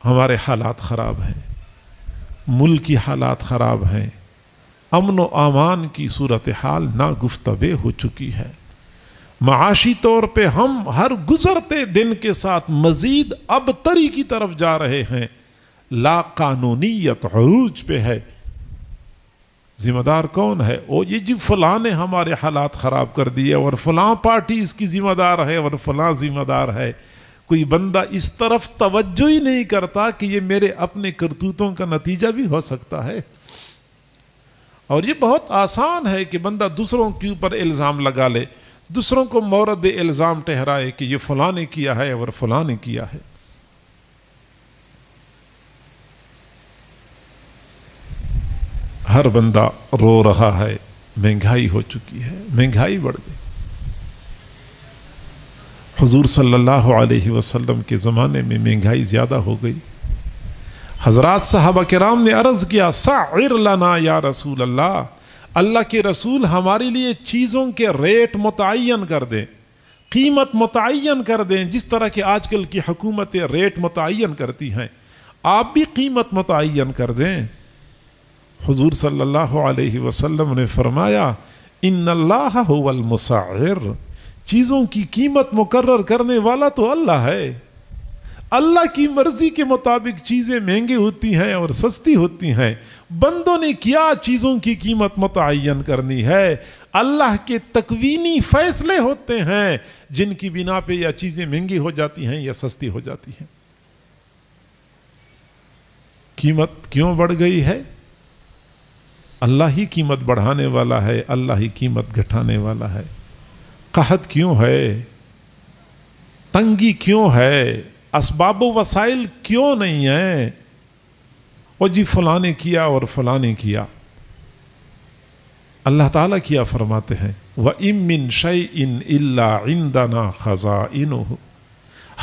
ہمارے حالات خراب ہیں، ملک کی حالات خراب ہیں، امن و امان کی صورتحال ناگفتبے ہو چکی ہے، معاشی طور پہ ہم ہر گزرتے دن کے ساتھ مزید ابتری کی طرف جا رہے ہیں، لا قانونیت عروج پہ ہے۔ ذمہ دار کون ہے؟ وہ یہ جی فلاں نے ہمارے حالات خراب کر دیے اور فلاں پارٹی اس کی ذمہ دار ہے اور فلاں ذمہ دار ہے۔ کوئی بندہ اس طرف توجہ ہی نہیں کرتا کہ یہ میرے اپنے کرتوتوں کا نتیجہ بھی ہو سکتا ہے۔ اور یہ بہت آسان ہے کہ بندہ دوسروں کے اوپر الزام لگا لے، دوسروں کو مورد الزام ٹھہرائے کہ یہ فلاں نے کیا ہے اور فلاں نے کیا ہے۔ ہر بندہ رو رہا ہے، مہنگائی ہو چکی ہے، مہنگائی بڑھ گئی۔ حضور صلی اللہ علیہ وسلم کے زمانے میں مہنگائی زیادہ ہو گئی۔ حضرات صحابہ کرام نے عرض کیا، سعر لنا یا رسول اللہ، اللہ کے رسول ہمارے لیے چیزوں کے ریٹ متعین کر دیں، قیمت متعین کر دیں، جس طرح کہ آج کل کی حکومتیں ریٹ متعین کرتی ہیں، آپ بھی قیمت متعین کر دیں۔ حضور صلی اللہ علیہ وسلم نے فرمایا، ان اللہ هو المسعر، چیزوں کی قیمت مقرر کرنے والا تو اللہ ہے۔ اللہ کی مرضی کے مطابق چیزیں مہنگی ہوتی ہیں اور سستی ہوتی ہیں۔ بندوں نے کیا چیزوں کی قیمت متعین کرنی ہے؟ اللہ کے تکوینی فیصلے ہوتے ہیں جن کی بنا پہ یا چیزیں مہنگی ہو جاتی ہیں یا سستی ہو جاتی ہیں۔ قیمت کیوں بڑھ گئی ہے؟ اللہ ہی قیمت بڑھانے والا ہے، اللہ ہی قیمت گھٹانے والا ہے۔ قحط کیوں ہے؟ تنگی کیوں ہے؟ اسباب و وسائل کیوں نہیں ہیں؟ اور جی فلاں نے کیا اور فلاں نے کیا۔ اللہ تعالیٰ کیا فرماتے ہیں، وَإِن مِّن شَيْءٍ إِلَّا عِندَنَا خَزَائِنُهُ،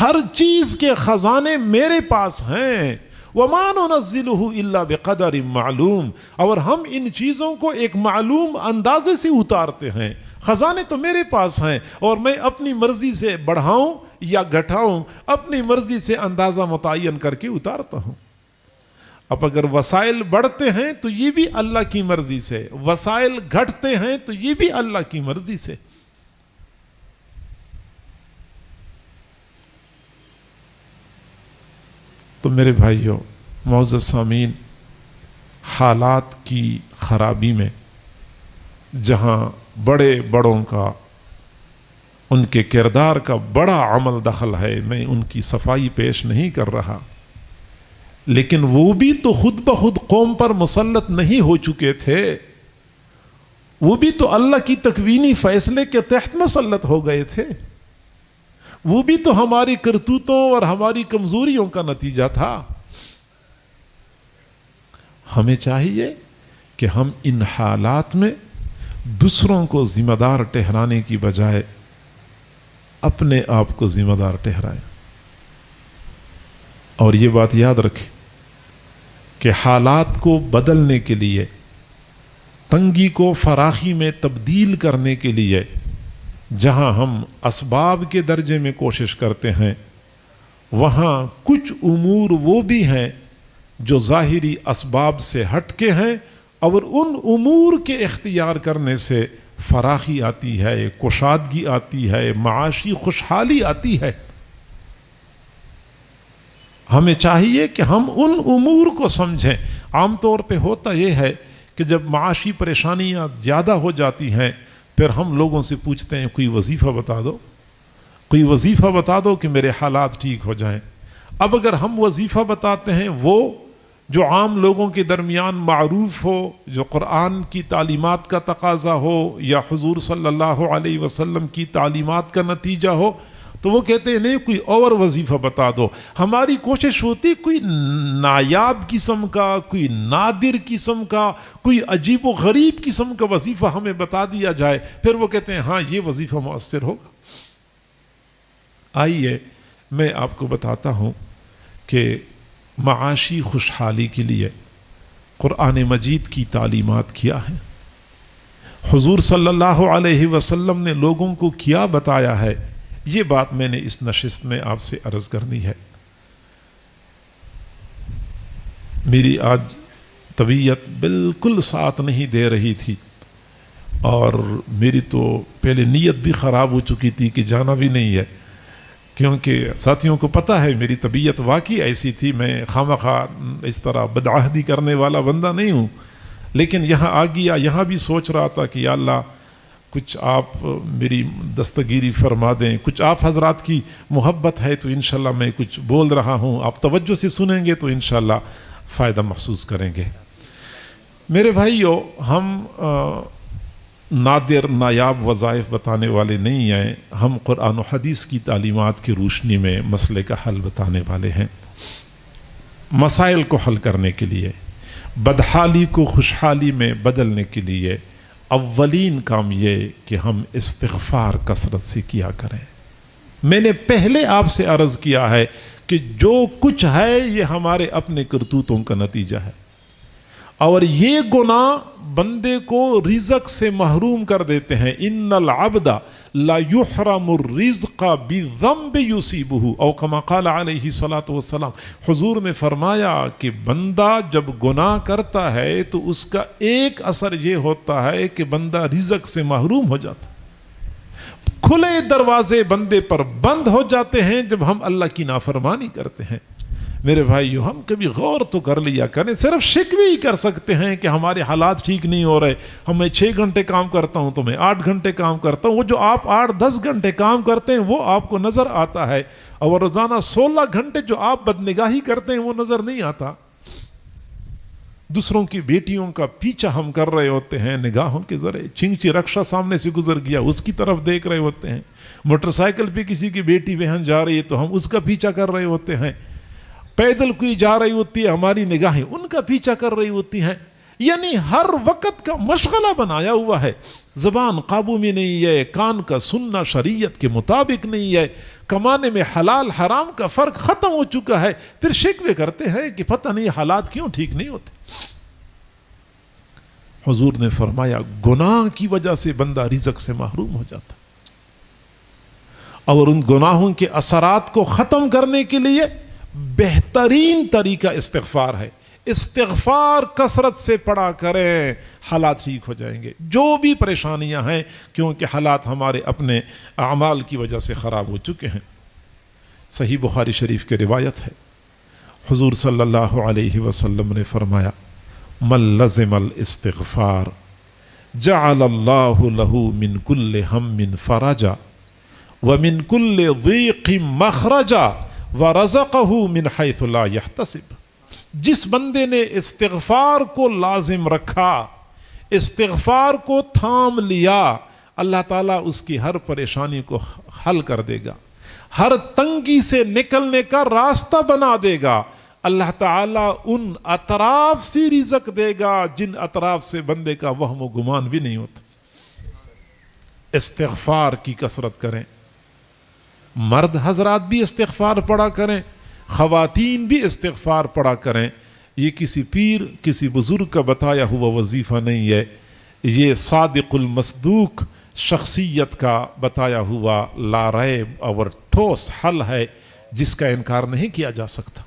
ہر چیز کے خزانے میرے پاس ہیں۔ وَمَا نُنَزِّلُهُ إِلَّا بِقَدَرٍ مَعْلُوم، اور ہم ان چیزوں کو ایک معلوم اندازے سے اتارتے ہیں۔ خزانے تو میرے پاس ہیں اور میں اپنی مرضی سے بڑھاؤں یا گھٹاؤں، اپنی مرضی سے اندازہ متعین کر کے اتارتا ہوں۔ اب اگر وسائل بڑھتے ہیں تو یہ بھی اللہ کی مرضی سے، وسائل گھٹتے ہیں تو یہ بھی اللہ کی مرضی سے۔ تو میرے بھائیوں، معزز سامعین، حالات کی خرابی میں جہاں بڑے بڑوں کا، ان کے کردار کا بڑا عمل دخل ہے، میں ان کی صفائی پیش نہیں کر رہا، لیکن وہ بھی تو خود بخود قوم پر مسلط نہیں ہو چکے تھے، وہ بھی تو اللہ کی تکوینی فیصلے کے تحت مسلط ہو گئے تھے، وہ بھی تو ہماری کرتوتوں اور ہماری کمزوریوں کا نتیجہ تھا۔ ہمیں چاہیے کہ ہم ان حالات میں دوسروں کو ذمہ دار ٹھہرانے کی بجائے اپنے آپ کو ذمہ دار ٹھہرائیں۔ اور یہ بات یاد رکھیں کہ حالات کو بدلنے کے لیے، تنگی کو فراخی میں تبدیل کرنے کے لیے جہاں ہم اسباب کے درجے میں کوشش کرتے ہیں، وہاں کچھ امور وہ بھی ہیں جو ظاہری اسباب سے ہٹ کے ہیں، اور ان امور کے اختیار کرنے سے فراخی آتی ہے، کشادگی آتی ہے، معاشی خوشحالی آتی ہے۔ ہمیں چاہیے کہ ہم ان امور کو سمجھیں۔ عام طور پہ ہوتا یہ ہے کہ جب معاشی پریشانیاں زیادہ ہو جاتی ہیں، پھر ہم لوگوں سے پوچھتے ہیں کوئی وظیفہ بتا دو، کوئی وظیفہ بتا دو کہ میرے حالات ٹھیک ہو جائیں۔ اب اگر ہم وظیفہ بتاتے ہیں وہ جو عام لوگوں کے درمیان معروف ہو، جو قرآن کی تعلیمات کا تقاضا ہو یا حضور صلی اللہ علیہ وسلم کی تعلیمات کا نتیجہ ہو، تو وہ کہتے ہیں نہیں کوئی اور وظیفہ بتا دو۔ ہماری کوشش ہوتی کوئی نایاب قسم کا، کوئی نادر قسم کا، کوئی عجیب و غریب قسم کا وظیفہ ہمیں بتا دیا جائے، پھر وہ کہتے ہیں ہاں یہ وظیفہ مؤثر ہوگا۔ آئیے میں آپ کو بتاتا ہوں کہ معاشی خوشحالی کے لیے قرآن مجید کی تعلیمات کیا ہیں، حضور صلی اللہ علیہ وسلم نے لوگوں کو کیا بتایا ہے۔ یہ بات میں نے اس نشست میں آپ سے عرض کرنی ہے۔ میری آج طبیعت بالکل ساتھ نہیں دے رہی تھی اور میری تو پہلے نیت بھی خراب ہو چکی تھی کہ جانا بھی نہیں ہے، کیونکہ ساتھیوں کو پتہ ہے میری طبیعت واقعی ایسی تھی، میں خواہ اس طرح بدعہدی کرنے والا بندہ نہیں ہوں، لیکن یہاں آ گیا، یہاں بھی سوچ رہا تھا کہ یا اللہ کچھ آپ میری دستگیری فرما دیں، کچھ آپ حضرات کی محبت ہے تو انشاءاللہ میں کچھ بول رہا ہوں، آپ توجہ سے سنیں گے تو انشاءاللہ فائدہ محسوس کریں گے۔ میرے بھائیو، ہم نادر نایاب وظائف بتانے والے نہیں ہیں، ہم قرآن و حدیث کی تعلیمات کی روشنی میں مسئلے کا حل بتانے والے ہیں۔ مسائل کو حل کرنے کے لیے، بدحالی کو خوشحالی میں بدلنے کے لیے اولین کام یہ کہ ہم استغفار کثرت سے کیا کریں۔ میں نے پہلے آپ سے عرض کیا ہے کہ جو کچھ ہے یہ ہمارے اپنے کرتوتوں کا نتیجہ ہے، اور یہ گناہ بندے کو رزق سے محروم کر دیتے ہیں۔ ان العبد لا يحرم الرزق بذنب يصيبه او كما قال علیہ الصلوۃ والسلام، حضور نے فرمایا کہ بندہ جب گناہ کرتا ہے تو اس کا ایک اثر یہ ہوتا ہے کہ بندہ رزق سے محروم ہو جاتا ہے، کھلے دروازے بندے پر بند ہو جاتے ہیں جب ہم اللہ کی نافرمانی کرتے ہیں۔ میرے بھائیو، ہم کبھی غور تو کر لیا کریں، صرف شکوے ہی کر سکتے ہیں کہ ہمارے حالات ٹھیک نہیں ہو رہے، میں 6 گھنٹے کام کرتا ہوں تو میں 8 گھنٹے کام کرتا ہوں، وہ جو آپ 8-10 گھنٹے کام کرتے ہیں وہ آپ کو نظر آتا ہے، اور روزانہ 16 گھنٹے جو آپ بدنگاہی کرتے ہیں وہ نظر نہیں آتا۔ دوسروں کی بیٹیوں کا پیچھا ہم کر رہے ہوتے ہیں نگاہوں کے ذریعے، چنگچی رکشہ سامنے سے گزر گیا اس کی طرف دیکھ رہے ہوتے ہیں، موٹر سائیکل پہ کسی کی بیٹی بہن جا رہی ہے تو ہم اس کا پیچھا کر رہے ہوتے ہیں، پیدل کوئی جا رہی ہوتی ہے ہماری نگاہیں ان کا پیچھا کر رہی ہوتی ہیں، یعنی ہر وقت کا مشغلہ بنایا ہوا ہے۔ زبان قابو میں نہیں ہے، کان کا سننا شریعت کے مطابق نہیں ہے، کمانے میں حلال حرام کا فرق ختم ہو چکا ہے، پھر شکوے کرتے ہیں کہ پتہ نہیں حالات کیوں ٹھیک نہیں ہوتے۔ حضور نے فرمایا گناہ کی وجہ سے بندہ رزق سے محروم ہو جاتا، اور ان گناہوں کے اثرات کو ختم کرنے کے لیے بہترین طریقہ استغفار ہے۔ استغفار کثرت سے پڑھا کریں، حالات ٹھیک ہو جائیں گے، جو بھی پریشانیاں ہیں، کیونکہ حالات ہمارے اپنے اعمال کی وجہ سے خراب ہو چکے ہیں۔ صحیح بخاری شریف کی روایت ہے، حضور صلی اللہ علیہ وسلم نے فرمایا من لزم الاستغفار جعل اللہ له من کل ہم فرجا ومن کل ضیق مخرجا وَرَزَقَهُ مِنْ حَيْثُ لَا يَحْتَسِبُ۔ جس بندے نے استغفار کو لازم رکھا، استغفار کو تھام لیا، اللہ تعالیٰ اس کی ہر پریشانی کو حل کر دے گا، ہر تنگی سے نکلنے کا راستہ بنا دے گا۔ اللہ تعالیٰ ان اطراف سے رزق دے گا جن اطراف سے بندے کا وہم و گمان بھی نہیں ہوتا۔ استغفار کی کثرت کریں، مرد حضرات بھی استغفار پڑھا کریں، خواتین بھی استغفار پڑھا کریں۔ یہ کسی پیر کسی بزرگ کا بتایا ہوا وظیفہ نہیں ہے، یہ صادق المصدوق شخصیت کا بتایا ہوا لا ریب اور ٹھوس حل ہے جس کا انکار نہیں کیا جا سکتا۔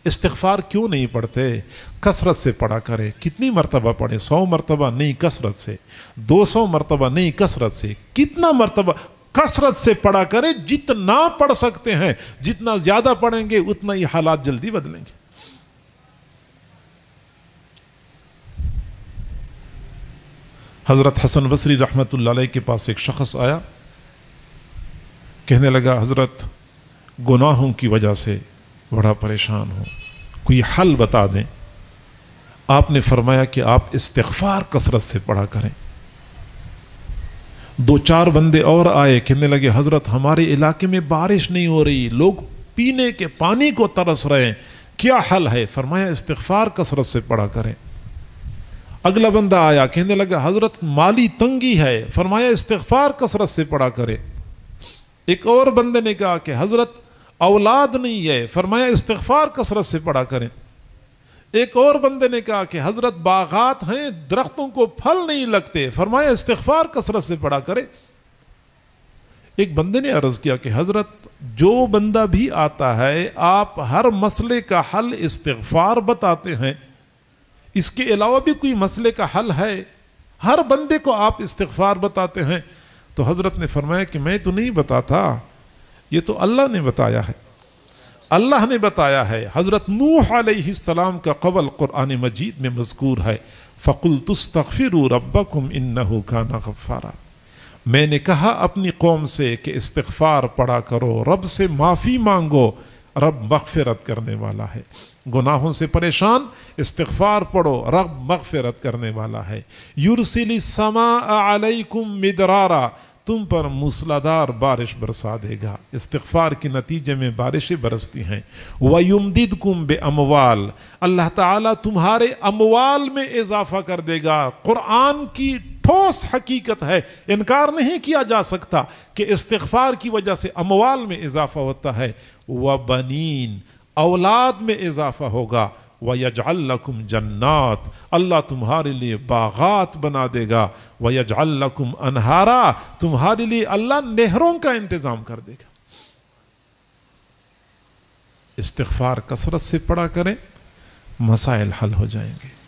استغفار کیوں نہیں پڑھتے؟ کثرت سے پڑھا کریں۔ کتنی مرتبہ پڑھیں؟ 100 مرتبہ نہیں، کثرت سے۔ 200 مرتبہ نہیں، کثرت سے۔ کتنا مرتبہ؟ کثرت سے پڑھا کریں، جتنا پڑھ سکتے ہیں، جتنا زیادہ پڑھیں گے اتنا ہی حالات جلدی بدلیں گے۔ حضرت حسن بصری رحمۃ اللہ علیہ کے پاس ایک شخص آیا، کہنے لگا حضرت گناہوں کی وجہ سے بڑا پریشان ہوں، کوئی حل بتا دیں۔ آپ نے فرمایا کہ آپ استغفار کثرت سے پڑھا کریں۔ 2-4 بندے اور آئے، کہنے لگے حضرت ہمارے علاقے میں بارش نہیں ہو رہی، لوگ پینے کے پانی کو ترس رہے ہیں، کیا حل ہے؟ فرمایا استغفار کثرت سے پڑھا کریں۔ اگلا بندہ آیا، کہنے لگا حضرت مالی تنگی ہے، فرمایا استغفار کثرت سے پڑھا کریں۔ ایک اور بندے نے کہا کہ حضرت اولاد نہیں ہے، فرمایا استغفار کثرت سے پڑھا کریں۔ ایک اور بندے نے کہا کہ حضرت باغات ہیں، درختوں کو پھل نہیں لگتے، فرمایا استغفار کثرت سے پڑھا کریں۔ ایک بندے نے عرض کیا کہ حضرت جو بندہ بھی آتا ہے آپ ہر مسئلے کا حل استغفار بتاتے ہیں، اس کے علاوہ بھی کوئی مسئلے کا حل ہے؟ ہر بندے کو آپ استغفار بتاتے ہیں۔ تو حضرت نے فرمایا کہ میں تو نہیں بتاتا، یہ تو اللہ نے بتایا ہے، اللہ نے بتایا ہے۔ حضرت نوح علیہ السلام کا قول قرآن مجید میں مذکور ہے، فَقُلْتُ اسْتَغْفِرُوا رَبَّكُمْ إِنَّهُ كَانَ غَفَّارًا۔ میں نے کہا اپنی قوم سے کہ استغفار پڑھا کرو، رب سے معافی مانگو، رب مغفرت کرنے والا ہے۔ گناہوں سے پریشان استغفار پڑھو، رب مغفرت کرنے والا ہے۔ یرسل السماء علیکم مدرارا، تم پر موسلادھار بارش برسا دے گا۔ استغفار کے نتیجے میں بارشیں برستی ہیں۔ وَيُمْدِدْكُمْ بِأَمْوَالٍ، اللہ تعالیٰ تمہارے اموال میں اضافہ کر دے گا۔ قرآن کی ٹھوس حقیقت ہے، انکار نہیں کیا جا سکتا کہ استغفار کی وجہ سے اموال میں اضافہ ہوتا ہے۔ وَبَنِينَ، اولاد میں اضافہ ہوگا۔ وَيَجْعَلْ لَكُمْ جَنَّاتٍ، اللہ تمہارے لیے باغات بنا دے گا۔ وَيَجْعَلْ لَكُمْ أَنْهَارًا، تمہارے لیے اللہ نہروں کا انتظام کر دے گا۔ استغفار کثرت سے پڑھا کریں، مسائل حل ہو جائیں گے۔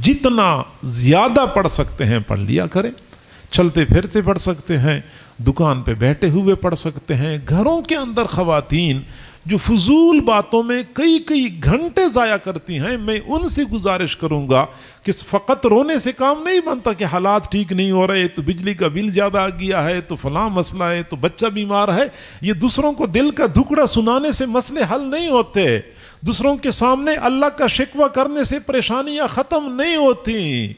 جتنا زیادہ پڑھ سکتے ہیں پڑھ لیا کریں، چلتے پھرتے پڑھ سکتے ہیں، دکان پہ بیٹھے ہوئے پڑھ سکتے ہیں۔ گھروں کے اندر خواتین جو فضول باتوں میں کئی گھنٹے ضائع کرتی ہیں، میں ان سے گزارش کروں گا کہ فقط رونے سے کام نہیں بنتا کہ حالات ٹھیک نہیں ہو رہے، تو بجلی کا بل زیادہ آ گیا ہے، تو فلاں مسئلہ ہے، تو بچہ بیمار ہے۔ یہ دوسروں کو دل کا دکڑا سنانے سے مسئلے حل نہیں ہوتے، دوسروں کے سامنے اللہ کا شکوہ کرنے سے پریشانیاں ختم نہیں ہوتی۔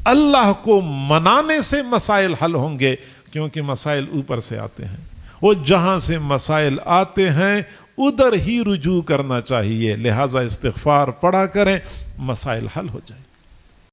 اللہ کو منانے سے مسائل حل ہوں گے، کیونکہ مسائل اوپر سے آتے ہیں۔ وہ جہاں سے مسائل آتے ہیں ادھر ہی رجوع کرنا چاہیے، لہٰذا استغفار پڑھا کریں، مسائل حل ہو جائیں۔